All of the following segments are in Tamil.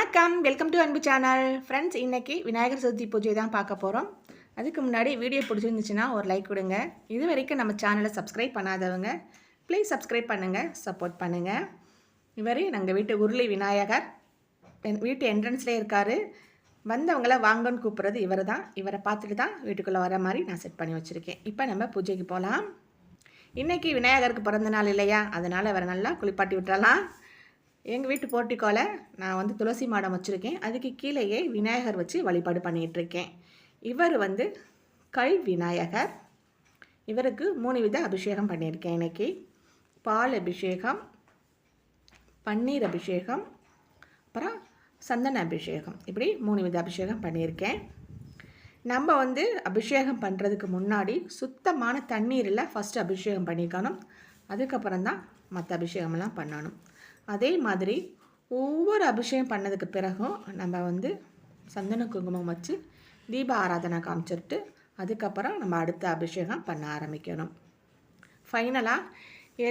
வணக்கம், வெல்கம் டு அன்பு சேனல். ஃப்ரெண்ட்ஸ், இன்றைக்கி விநாயகர் சதுர்த்தி பூஜை தான் பார்க்க போகிறோம். அதுக்கு முன்னாடி வீடியோ பிடிச்சிருந்துச்சுன்னா ஒரு லைக் கொடுங்க. இது வரைக்கும் நம்ம சேனலை சப்ஸ்கிரைப் பண்ணாதவங்க ப்ளீஸ் சப்ஸ்கிரைப் பண்ணுங்கள், சப்போர்ட் பண்ணுங்கள். இவர் எங்கள் வீட்டு உருளி விநாயகர் வீட்டு என்ட்ரன்ஸ்லேயே இருக்கார். வந்தவங்கள வாங்கன்னு கூப்பிட்றது இவர் தான். இவரை பார்த்துட்டு தான் வீட்டுக்குள்ளே வர மாதிரி நான் செட் பண்ணி வச்சுருக்கேன். இப்போ நம்ம பூஜைக்கு போகலாம். இன்றைக்கி விநாயகருக்கு பிறந்த நாள் இல்லையா, அதனால் இவரை நல்லா குளிப்பாட்டி விட்டுறலாம். எங்கள் வீட்டு போர்ட்டிக்கோவில் நான் துளசி மாடம் வச்சுருக்கேன். அதுக்கு கீழேயே விநாயகர் வச்சு வழிபாடு பண்ணிகிட்ருக்கேன். இவர் கல் விநாயகர். இவருக்கு 3 வித அபிஷேகம் பண்ணியிருக்கேன். இன்றைக்கி பால் அபிஷேகம், பன்னீர் அபிஷேகம், அப்புறம் சந்தன அபிஷேகம், இப்படி 3 வித அபிஷேகம் பண்ணியிருக்கேன். நம்ம அபிஷேகம் பண்ணுறதுக்கு முன்னாடி சுத்தமான தண்ணீரில் ஃபஸ்ட்டு அபிஷேகம் பண்ணிக்கணும். அதுக்கப்புறம் தான் மற்ற அபிஷேகமெல்லாம் பண்ணணும். அதே மாதிரி ஒவ்வொரு அபிஷேகம் பண்ணதுக்கு பிறகும் நம்ம சந்தன குங்குமம் வச்சு தீப ஆராதனை காமிச்சிட்டு அதுக்கப்புறம் நம்ம அடுத்த அபிஷேகம் பண்ண ஆரம்பிக்கணும். ஃபைனலாக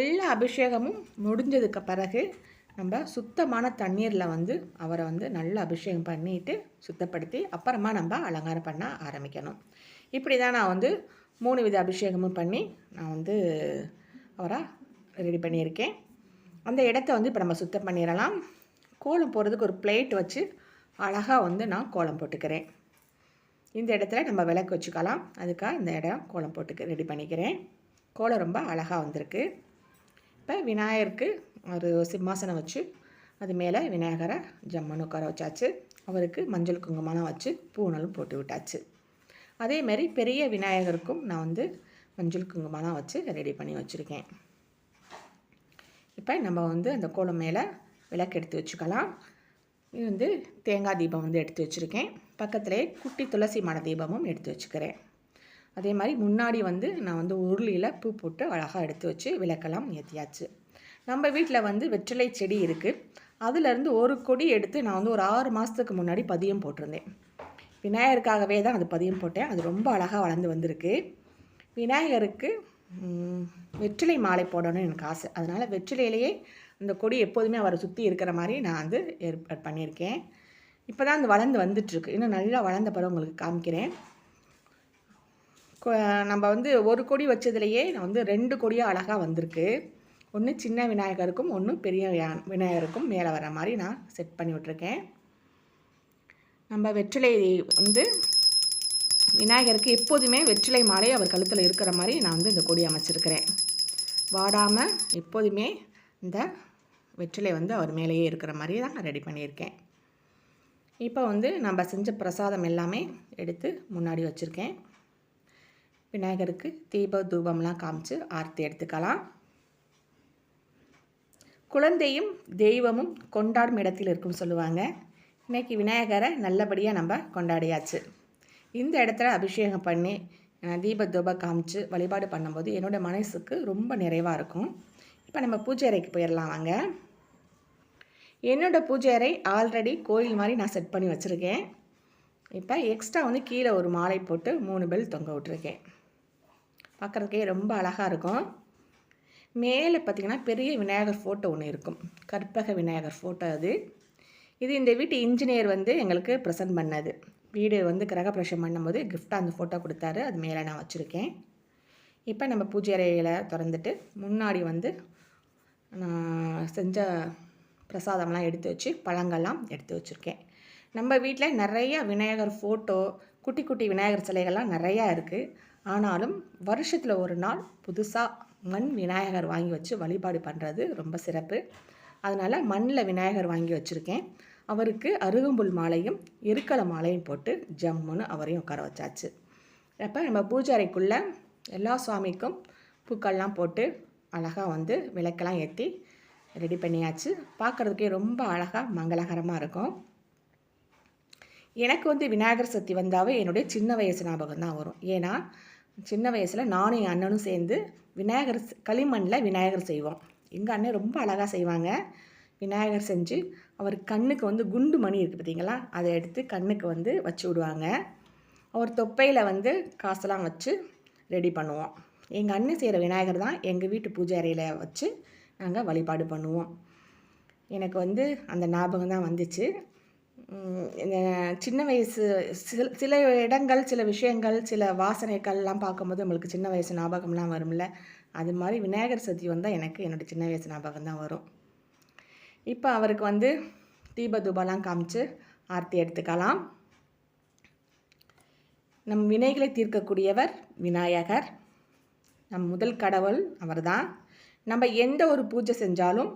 எல்லா அபிஷேகமும் முடிஞ்சதுக்கு பிறகு நம்ம சுத்தமான தண்ணீரில் அவரை நல்ல அபிஷேகம் பண்ணிவிட்டு சுத்தப்படுத்தி அப்புறமா நம்ம அலங்காரம் பண்ண ஆரம்பிக்கணும். இப்படி தான் நான் 3 வித அபிஷேகமும் பண்ணி நான் அவரை ரெடி பண்ணியிருக்கேன். அந்த இடத்த இப்போ நம்ம சுத்தம் பண்ணிடலாம். கோலம் போடுறதுக்கு ஒரு பிளேட் வச்சு அழகாக நான் கோலம் போட்டுக்கிறேன். இந்த இடத்துல நம்ம விளக்கு வச்சுக்கலாம். அதுக்காக இந்த இடம் கோலம் போட்டுக்க ரெடி பண்ணிக்கிறேன். கோலம் ரொம்ப அழகாக வந்திருக்கு. இப்போ விநாயகருக்கு ஒரு சிம்மாசனம் வச்சு அது மேலே விநாயகரை ஜம்மனு உட்கார வச்சாச்சு. அவருக்கு மஞ்சள் குங்குமம்லாம் வச்சு பூனலும் போட்டு விட்டாச்சு. அதேமாரி பெரிய விநாயகருக்கும் நான் மஞ்சள் குங்குமம்லாம் வச்சு ரெடி பண்ணி வச்சுருக்கேன். இப்போ நம்ம அந்த கோலம் மேலே விளக்கு எடுத்து வச்சுக்கலாம். இது தேங்காய் தீபம் எடுத்து வச்சுருக்கேன். பக்கத்துலேயே குட்டி துளசி மண தீபமும் எடுத்து வச்சுக்கிறேன். அதே மாதிரி முன்னாடி நான் உருளியில் பூ போட்டு அழகாக எடுத்து வச்சு விளக்கெல்லாம் ஏற்றியாச்சு. நம்ம வீட்டில் வெற்றிலை செடி இருக்குது. அதுலேருந்து ஒரு கொடி எடுத்து நான் ஒரு 6 மாதத்துக்கு முன்னாடி பதியம் போட்டிருந்தேன். விநாயகருக்காகவே தான் அது பதியம் போட்டேன். அது ரொம்ப அழகாக வளர்ந்து வந்திருக்கு. விநாயகருக்கு வெற்றிலை மாலை போடணும்னு எனக்கு ஆசை. அதனால் வெற்றிலையிலேயே அந்த கொடி எப்போதுமே அவரை சுற்றி இருக்கிற மாதிரி நான் ஏற்பாடு பண்ணியிருக்கேன். இப்போ தான் வளர்ந்து வந்துட்டுருக்கு. இன்னும் நல்லா வளர்ந்த பிறகு உங்களுக்கு காமிக்கிறேன். நம்ம ஒரு கொடி வச்சதுலேயே நான் 2 கொடியாக அழகாக வந்திருக்கு. ஒன்று சின்ன விநாயகருக்கும் ஒன்று பெரிய விநாயகருக்கும் மேலே வர மாதிரி நான் செட் பண்ணி விட்ருக்கேன். நம்ம வெற்றிலை விநாயகருக்கு எப்போதுமே வெற்றிலை மாலை அவர் கழுத்தில் இருக்கிற மாதிரி நான் இந்த கொடி அமைச்சிருக்கிறேன். வாடாமல் எப்போதுமே இந்த வெற்றிலை அவர் மேலேயே இருக்கிற மாதிரி தான் நான் ரெடி பண்ணியிருக்கேன். இப்போ நம்ம செஞ்ச பிரசாதம் எல்லாமே எடுத்து முன்னாடி வச்சுருக்கேன். விநாயகருக்கு தீப தூபம்லாம் காமிச்சு ஆர்த்தி எடுத்துக்கலாம். குழந்தையும் தெய்வமும் கொண்டாடும் இடத்தில் இருக்குன்னு சொல்லுவாங்க. இன்றைக்கி விநாயகரை நல்லபடியாக நம்ம கொண்டாடியாச்சு. இந்த இடத்துல அபிஷேகம் பண்ணி தீப தூபம் காமிச்சு வழிபாடு பண்ணும்போது என்னோடய மனசுக்கு ரொம்ப நிறைவாக இருக்கும். இப்போ நம்ம பூஜை அறைக்கு போயிடலாம் வாங்க. என்னோடய பூஜை அறை ஆல்ரெடி கோயில் மாதிரி நான் செட் பண்ணி வச்சுருக்கேன். இப்போ எக்ஸ்ட்ரா கீழே ஒரு மாலை போட்டு 3 பெல் தொங்க விட்டுருக்கேன். பார்க்குறதுக்கே ரொம்ப அழகாக இருக்கும். மேலே பார்த்திங்கன்னா பெரிய விநாயகர் ஃபோட்டோ ஒன்று இருக்கும். கற்பக விநாயகர் ஃபோட்டோ அது. இது இந்த வீட்டு இன்ஜினியர் எங்களுக்கு ப்ரெசன்ட் பண்ணது. வீடு கிரகப்பிரவேசம் பண்ணும்போது கிஃப்டாக அந்த ஃபோட்டோ கொடுத்தாரு. அது மேலே நான் வச்சுருக்கேன். இப்போ நம்ம பூஜை அறையில் திறந்துட்டு முன்னாடி நான் செஞ்ச பிரசாதம்லாம் எடுத்து வச்சு பழங்கள்லாம் எடுத்து வச்சுருக்கேன். நம்ம வீட்டில் நிறையா விநாயகர் ஃபோட்டோ, குட்டி குட்டி விநாயகர் சிலைகள்லாம் நிறையா இருக்குது. ஆனாலும் வருஷத்தில் ஒரு நாள் புதுசாக மண் விநாயகர் வாங்கி வச்சு வழிபாடு பண்ணுறது ரொம்ப சிறப்பு. அதனால் மண்ணில் விநாயகர் வாங்கி வச்சுருக்கேன். அவருக்கு அருகம்புல் மாலையும் எருக்கலை மாலையும் போட்டு ஜம்முன்னு அவரையும் உட்கார வச்சாச்சு. அப்போ நம்ம பூஜை அறைக்குள்ளே எல்லா சுவாமிக்கும் பூக்கள்லாம் போட்டு அழகாக விளக்கெல்லாம் ஏற்றி ரெடி பண்ணியாச்சு. பார்க்குறதுக்கே ரொம்ப அழகாக மங்களகரமாக இருக்கும். எனக்கு விநாயகர் சதுர்த்தி வந்தாவே என்னுடைய சின்ன வயசு ஞாபகம் தான் வரும். ஏன்னா சின்ன வயசில் நானும் என் அண்ணனும் சேர்ந்து விநாயகர் களிமண்ணில் விநாயகர் செய்வோம். எங்கள் அண்ணன் ரொம்ப அழகாக செய்வாங்க. விநாயகர் செஞ்சு அவர் கண்ணுக்கு குண்டு மணி இருக்குது பார்த்தீங்களா, அதை எடுத்து கண்ணுக்கு வச்சு விடுவாங்க. அவர் தொப்பையில் காசெல்லாம் வச்சு ரெடி பண்ணுவோம். எங்கள் அண்ணன் செய்கிற விநாயகர் தான் எங்கள் வீட்டு பூஜை அறையில் வச்சு நாங்கள் வழிபாடு பண்ணுவோம். எனக்கு அந்த ஞாபகம் தான் வந்துச்சு. இந்த சின்ன வயசு சில இடங்கள், சில விஷயங்கள், சில வாசனைகள்லாம் பார்க்கும்போது நம்மளுக்கு சின்ன வயசு ஞாபகம்லாம் வரும்ல. அது மாதிரி விநாயகர் சதுர்த்தி வந்தால் எனக்கு என்னோடய சின்ன வயசு ஞாபகம் தான் வரும். இப்போ அவருக்கு வந்து தீப தூபம்லாம் காமிச்சு ஆர்த்தி எடுத்துக்கலாம். நம் வினைகளை தீர்க்கக்கூடியவர் விநாயகர். நம் முதல் கடவுள் அவர்தான். நம்ம எந்த ஒரு பூஜை செஞ்சாலும்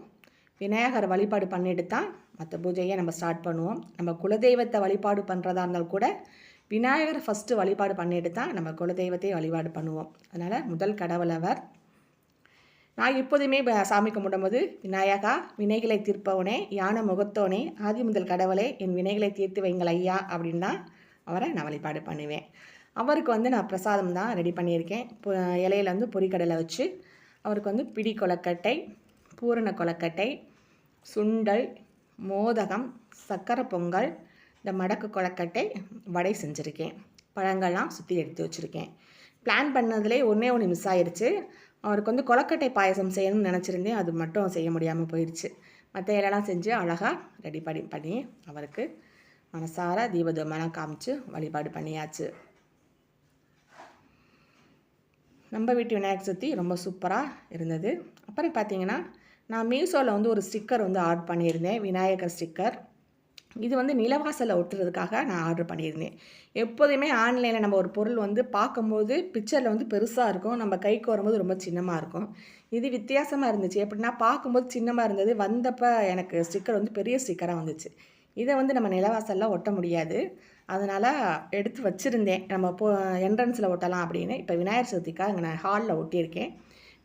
விநாயகர் வழிபாடு பண்ணிட்டு தான் மற்ற பூஜையை நம்ம ஸ்டார்ட் பண்ணுவோம். நம்ம குலதெய்வத்தை வழிபாடு பண்ணுறதா இருந்தால் கூட விநாயகரை ஃபஸ்ட்டு வழிபாடு பண்ணிட்டு தான் நம்ம குலதெய்வத்தை வழிபாடு பண்ணுவோம். அதனால் முதல் கடவுள் அவர். நான் எப்போதுமே சாமி கும்பிடும்போது விநாயகா வினைகளை தீர்ப்பவனே யானை முகத்தோனே ஆதி முதல் கடவுளே என் வினைகளை தீர்த்து வைங்கள் ஐயா அப்படின்னு தான் அவரை நான் வழிபாடு பண்ணுவேன். அவருக்கு வந்து நான் பிரசாதம் தான் ரெடி பண்ணியிருக்கேன். இலையில் வந்து பொரிக்கடலை வச்சு அவருக்கு வந்து பிடி கொலக்கட்டை, பூரண கொலக்கட்டை, சுண்டல், மோதகம், சக்கரை பொங்கல், இந்த மடக்கு கொலக்கட்டை, வடை செஞ்சுருக்கேன். பழங்கள்லாம் சுற்றி எடுத்து வச்சுருக்கேன். பிளான் பண்ணதுலேயே ஒன்று மிஸ் ஆயிடுச்சு. அவருக்கு வந்து கொலக்கட்டை பாயசம் செய்யணும்னு நினச்சிருந்தேன். அது மட்டும் செய்ய முடியாமல் போயிடுச்சு. மற்ற இலையெல்லாம் செஞ்சு அழகாக ரெடி பண்ணி அவருக்கு மனசார தீபதூபமெல்லாம் காமிச்சு வழிபாடு பண்ணியாச்சு. நம்ம வீட்டு விநாயகர் சதுர்த்தி ரொம்ப சூப்பராக இருந்தது. அப்புறம் பார்த்திங்கன்னா நான் மீஷோவில் வந்து ஒரு ஸ்டிக்கர் வந்து ஆர்டர் பண்ணியிருந்தேன், விநாயகர் ஸ்டிக்கர். இது வந்து நிலவாசலில் ஒட்டுறதுக்காக நான் ஆர்டர் பண்ணியிருந்தேன். எப்போதுமே ஆன்லைனில் நம்ம ஒரு பொருள் வந்து பார்க்கும்போது பிக்சரில் வந்து பெருசாக இருக்கும், நம்ம கைக்கு வரும்போது ரொம்ப சின்னமாக இருக்கும். இது வித்தியாசமாக இருந்துச்சு. எப்படின்னா பார்க்கும்போது சின்னமாக இருந்தது, வந்தப்போ எனக்கு ஸ்டிக்கர் வந்து பெரிய ஸ்டிக்கராக வந்துச்சு. இதை வந்து நம்ம நிலவாசலில் ஒட்ட முடியாது. அதனால் எடுத்து வச்சுருந்தேன், நம்ம என்ட்ரன்ஸில் ஒட்டலாம் அப்படின்னு. இப்போ விநாயகர் சதுர்த்திக்காக இங்கே நான் ஹாலில் ஒட்டியிருக்கேன்.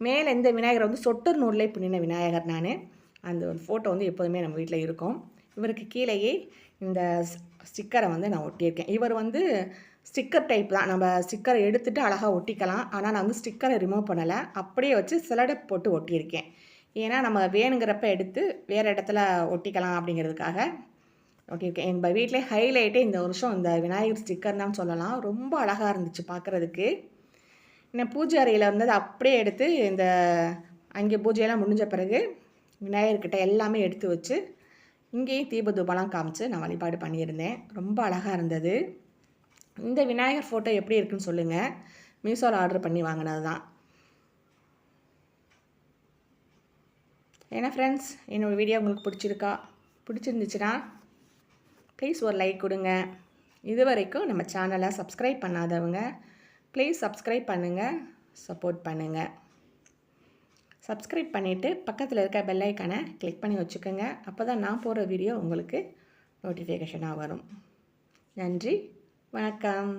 மேலே இந்த விநாயகர் வந்து சொட்டர் நூலில் பின்னின விநாயகர் நான். அந்த ஒரு ஃபோட்டோ வந்து எப்போதுமே நம்ம வீட்டில் இருக்கும். இவருக்கு கீழேயே இந்த ஸ்டிக்கரை வந்து நான் ஒட்டியிருக்கேன். இவர் வந்து ஸ்டிக்கர் டைப் தான், நம்ம ஸ்டிக்கரை எடுத்துகிட்டு அழகாக ஒட்டிக்கலாம். ஆனால் நான் வந்து ஸ்டிக்கரை ரிமூவ் பண்ணலை, அப்படியே வச்சு சிலடை போட்டு ஒட்டியிருக்கேன். ஏன்னா நம்ம வேணுங்கிறப்ப எடுத்து வேறு இடத்துல ஒட்டிக்கலாம் அப்படிங்கிறதுக்காக ஒட்டியிருக்கேன். எங்கள் வீட்டிலே ஹைலைட்டே இந்த வருஷம் இந்த விநாயகர் ஸ்டிக்கர் தான் சொல்லலாம். ரொம்ப அழகாக இருந்துச்சு பார்க்குறதுக்கு. இன்னும் பூஜை அறையில் இருந்தது அப்படியே எடுத்து இந்த அங்கே பூஜையெல்லாம் முடிஞ்ச பிறகு விநாயகர்கிட்ட எல்லாமே எடுத்து வச்சு இங்கேயும் தீபதூபம்லாம் காமிச்சு நான் வழிபாடு பண்ணியிருந்தேன். ரொம்ப அழகாக இருந்தது. இந்த விநாயகர் ஃபோட்டோ எப்படி இருக்குன்னு சொல்லுங்கள். மீஷோவில் ஆர்டர் பண்ணி வாங்கினது தான். ஏன்னா ஃப்ரெண்ட்ஸ், என்னோடய வீடியோ உங்களுக்கு பிடிச்சிருந்துச்சுன்னா ப்ளீஸ் ஒரு லைக் கொடுங்க. இது வரைக்கும் நம்ம சேனலை சப்ஸ்கிரைப் பண்ணாதவங்க ப்ளீஸ் சப்ஸ்கிரைப் பண்ணுங்கள், சப்போர்ட் பண்ணுங்கள். சப்ஸ்கிரைப் பண்ணிவிட்டு பக்கத்தில் இருக்க பெல் ஐக்கானை கிளிக் பண்ணி வச்சுக்கோங்க. அப்போ தான் நான் போடுற வீடியோ உங்களுக்கு நோட்டிஃபிகேஷனாக வரும். நன்றி, வணக்கம்.